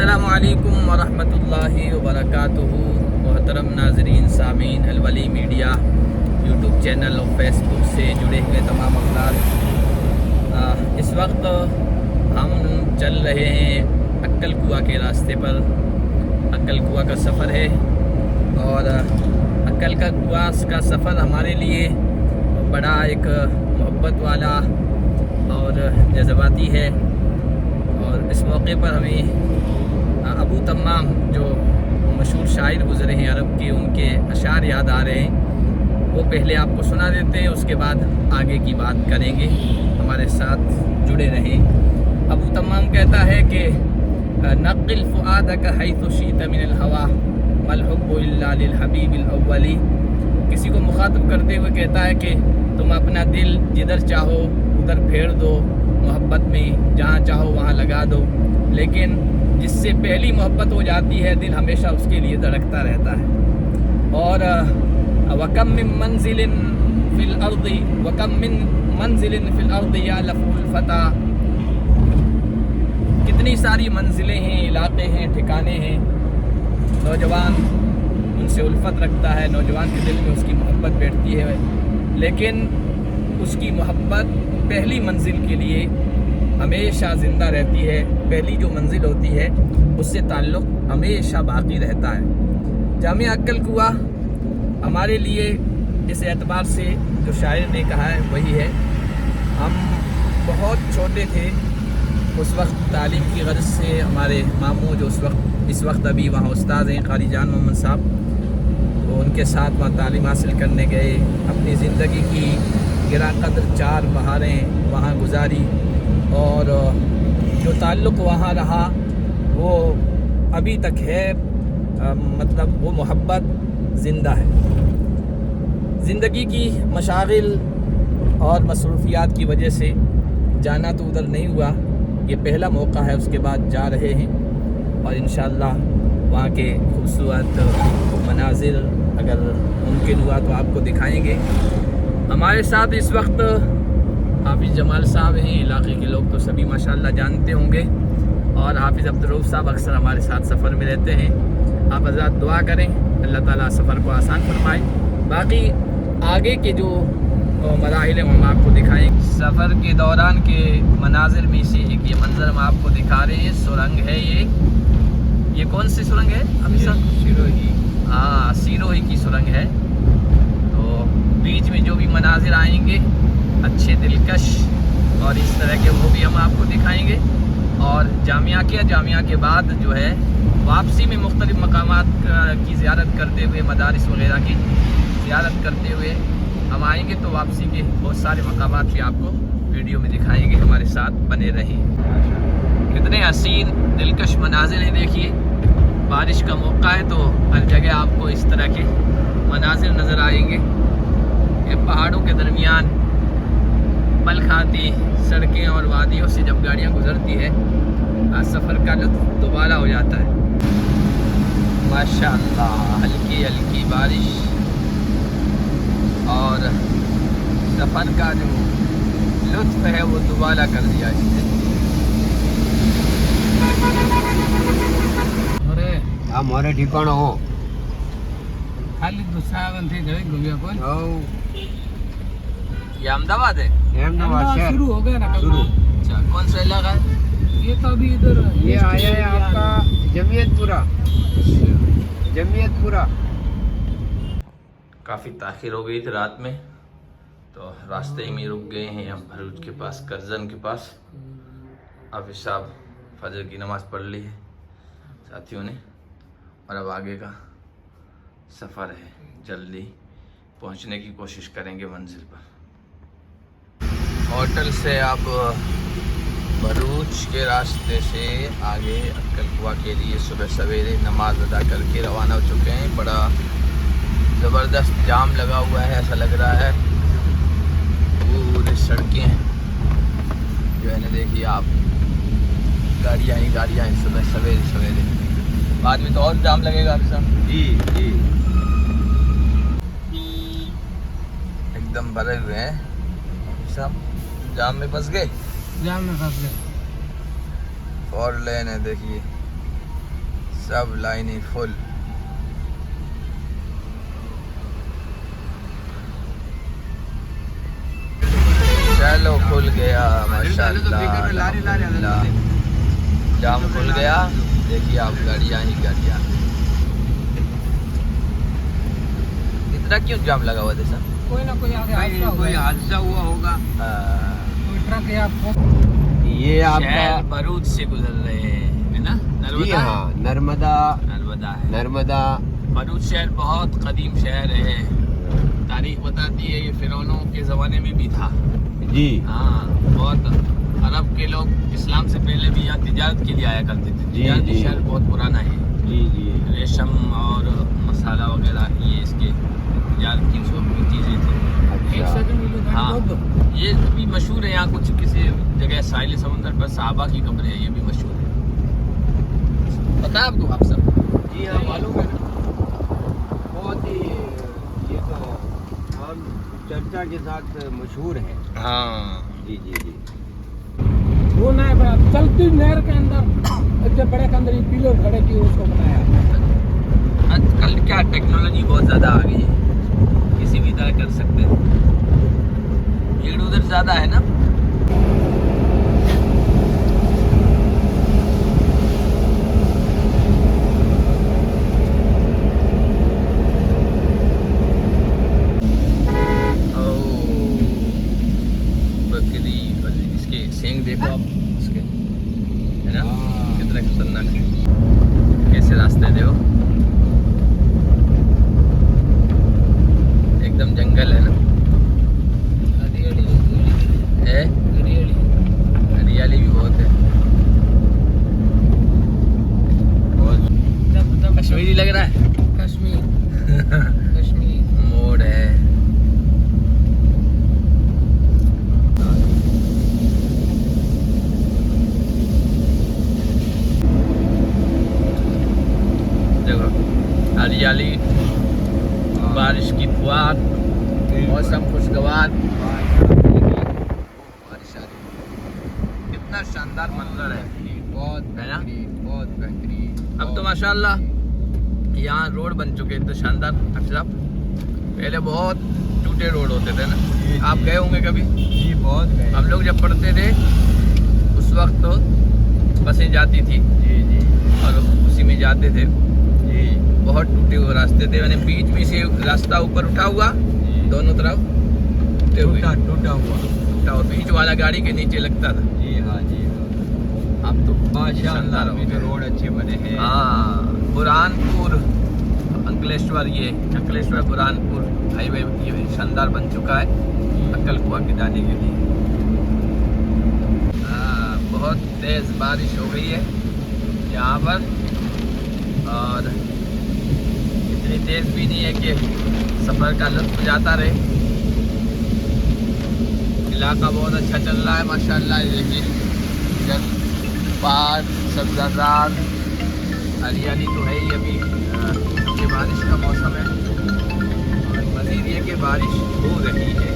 अस्सलामुअलैकुम वरहमतुल्लाहि वबरकातुहू। मोहतरम नाजरीन सामीन अलवली मीडिया यूट्यूब चैनल और फेसबुक से जुड़े हुए तमाम अफराद, इस वक्त हम चल रहे हैं अक्कल कुआ के रास्ते पर। अक्कल कुआ का सफ़र है और अक्कल का कुआ का सफ़र हमारे लिए बड़ा एक मोहब्बत वाला और जज्बाती है। और इस मौके पर हमें अबू तम्माम जो मशहूर शायर गुज़रे हैं अरब के, उनके अशार याद आ रहे हैं। वो पहले आपको सुना देते हैं, उसके बाद आगे की बात करेंगे। हमारे साथ जुड़े रहें। अबू तम्माम कहता है कि नक़िल फ़ुआदक हैथु शीत मिनल हवा मल हुब्बु इल्ला लिल हबीबिल अव्वली। किसी को मुखातब करते हुए कहता है कि तुम अपना दिल जिधर चाहो उधर फेर दो, मोहब्बत में जहाँ चाहो वहाँ लगा दो, लेकिन जिससे पहली मोहब्बत हो जाती है दिल हमेशा उसके लिए धड़कता रहता है। और वकम मिन मंजिलिन फिल अर्दी वकम मिन मंजिलिन फिल अर्दी या लफुल फता। कितनी सारी मंजिलें हैं, इलाके हैं, ठिकाने हैं। नौजवान उनसे उल्फत रखता है, नौजवान के दिल में उसकी मोहब्बत बैठती है, लेकिन उसकी मोहब्बत पहली मंजिल के लिए हमेशा ज़िंदा रहती है। पहली जो मंजिल होती है उससे ताल्लुक़ हमेशा बाकी रहता है। जामिया अक्कल कुआ हमारे लिए इस एतबार से जो शायर ने कहा है वही है। हम बहुत छोटे थे उस वक्त, तालीम की गर्ज से हमारे मामू जो इस वक्त अभी वहाँ उस्ताद हैं, क़ारी जान मोहम्मद साहब, वो उनके साथ वहाँ तालीम हासिल करने गए। अपनी ज़िंदगी की गिरा कदर 4 बहारें वहाँ गुजारी और जो ताल्लुक़ वहाँ रहा वो अभी तक है। मतलब वो मोहब्बत ज़िंदा है। ज़िंदगी की मशागिल और मसरूफ़ियात की वजह से जाना तो उधर नहीं हुआ, ये पहला मौका है। उसके बाद जा रहे हैं और इंशाअल्लाह वहाँ के खूबसूरत मनाजिर अगर मुमकिन हुआ तो आपको दिखाएंगे। हमारे साथ इस वक्त हाफिज़ जमाल साहब हैं। इलाके के लोग तो सभी माशाअल्लाह जानते होंगे, और हाफिज़ अब्दुर्रऊफ़ साहब अक्सर हमारे साथ सफ़र में रहते हैं। आप हज़रात दुआ करें अल्लाह ताला सफ़र को आसान फरमाए। बाकी आगे के जो मराहिल हैं हम आपको दिखाएँ। सफ़र के दौरान के मनाजिर में से एक ये मंज़र हम आपको दिखा रहे हैं। सुरंग है ये कौन सी सुरंग है अभी सर? सिरोही। हाँ, सिरोही की सुरंग है। तो बीच में जो भी मनाजिर आएंगे अच्छे दिलकश और इस तरह के वो भी हम आपको दिखाएंगे। और जामिया के बाद जो है वापसी में मुख्तलिफ मकामात की ज़ियारत करते हुए, मदारिस वगैरह की ज़ियारत करते हुए हम आएंगे, तो वापसी के बहुत सारे मकामात भी आपको वीडियो में दिखाएंगे। हमारे साथ बने रहें। कितने हसीन दिलकश मनाजिर हैं। देखिए, बारिश का मौका है तो हर जगह आपको इस तरह के मनाजिर नज़र आएंगे। ये पहाड़ों के दरमियान पल खाती सड़कें और वादियों से जब गाड़ियाँ गुजरती है, सफ़र का लुत्फ़ दोबारा हो जाता है। माशाअल्लाह, हल्की हल्की बारिश और सफ़र का जो लुत्फ़ है वो दोबारा कर दिया इसने। अरे हमारे ठिकाना हो खाली दुसावन थे गए घूमिया कौन? ये अहमदाबाद है? अहमदाबाद शहर शुरू हो गया ना शुरू। अच्छा, कौन सा इलाका है ये? तो अभी इधर ये आया है आपका जमीयतपुरा। काफ़ी ताख़ीर हो गई थी रात में, तो रास्ते में रुक गए हैं हम भरूच के पास, करजन के पास। हाफिज़ साहब फजर की नमाज़ पढ़ ली है साथियों ने, और अब आगे का सफ़र है। जल्दी पहुंचने की कोशिश करेंगे मंजिल पर। होटल से अब भरूच के रास्ते से आगे अक्कल कुआ के लिए सुबह सवेरे नमाज अदा करके रवाना हो चुके हैं। बड़ा ज़बरदस्त जाम लगा हुआ है, ऐसा लग रहा है। पूरी सड़कें जो है ना, देखिए आप, गाड़ियाँ ही सुबह सवेरे। बाद में तो और जाम लगेगा अभी साहब। जी जी, एकदम भरे हुए हैं सब, जाम में फंस गए। 4 लेन है देखिए, सब लाइनें फुल। चलो खुल गया माशाल्लाह, जाम खुल गया। देखिए आप गाड़ियाँ ही गाड़ियाँ। इतना क्यों जाम लगा हुआ था सर? कोई ना कोई आगे कोई हादसा हुआ होगा। कोई ट्रक या ये आपका शहर भरूच से गुजर रहे हैं, है ना? जी नर्मदा, हाँ, नर्मदा है। नर्मदा। भरूच शहर बहुत कदीम शहर है। तारीख बताती है ये फिरौनों के ज़माने में भी था। जी हाँ, बहुत अरब के लोग इस्लाम से पहले भी यहाँ तिजारत के लिए आया करते थे। जी, तिजारती जी। शहर बहुत पुराना है। जी जी रेशम और मसाला वगैरह ये इसके तिजारत की सब चीज़ें थी। अच्छा। हाँ, ये भी मशहूर है यहाँ। कुछ किसी जगह साहिल समुंदर पर साहबा की कब्र है, ये भी मशहूर है। पता है आपको? आप सब जी हाँ, मालूम है ना। बहुत ही ये तो आम चर्चा के साथ मशहूर है। हाँ, जी जी जी। वो ना बड़ा चलती नहर के अंदर इतने बड़े के अंदर पिलर खड़े की उसको बनाया। आजकल क्या टेक्नोलॉजी बहुत ज़्यादा आ गई है, किसी भी तरह कर सकते हैं। भीड़ उधर ज़्यादा है ना? बकरी, इसके सींग देखो आप इसके, है ना? कितना खतरनाक है। कैसे रास्ते देखो, एकदम जंगल है ना? है, हरियाली भी बहुत है। बहुत कश्मीरी लग रहा है। कश्मीर मोड़ है। देखो हरियाली, बारिश की फुहार, मौसम खुशगवार, बारिश आ रही। कितना शानदार मंजर है। बहुत है ना? बहुत बेहतरीन। अब तो माशाल्लाह यहाँ रोड बन चुके हैं तो शानदार। अफसर पहले बहुत टूटे रोड होते थे ना, आप गए होंगे कभी? जी बहुत गए। हम लोग जब पढ़ते थे उस वक्त तो बसें जाती थी जी जी और उसी में जाते थे। जी बहुत टूटे हुए रास्ते थे, यानी बीच में से रास्ता ऊपर उठा हुआ, जी। दोनों तरफ टूटे हुए, टूटा हुआ। टूटा और बीच वाला गाड़ी के नीचे लगता था। जी हाँ जी हाँ। अब तो माशाअल्लाह शानदार हो अभी तो गए। रोड अच्छे बने हैं। हाँ, बुरहानपुर अंकलेश्वर, ये अंकलेश्वर बुरहानपुर हाईवे ये शानदार बन चुका है अक्कलकुआ के जाने के लिए। हाँ, बहुत तेज़ बारिश हो गई है यहाँ पर, और इतनी तेज़ भी नहीं है कि सफ़र का लुत्फ़ जाता रहे। इलाका बहुत अच्छा चल रहा है माशाल्लाह। ये देखिए पहाड़, सब्ज़ाज़ार, हरियाली तो है ही। अभी ये बारिश का मौसम है और मज़ीद ये कि बारिश हो रही है।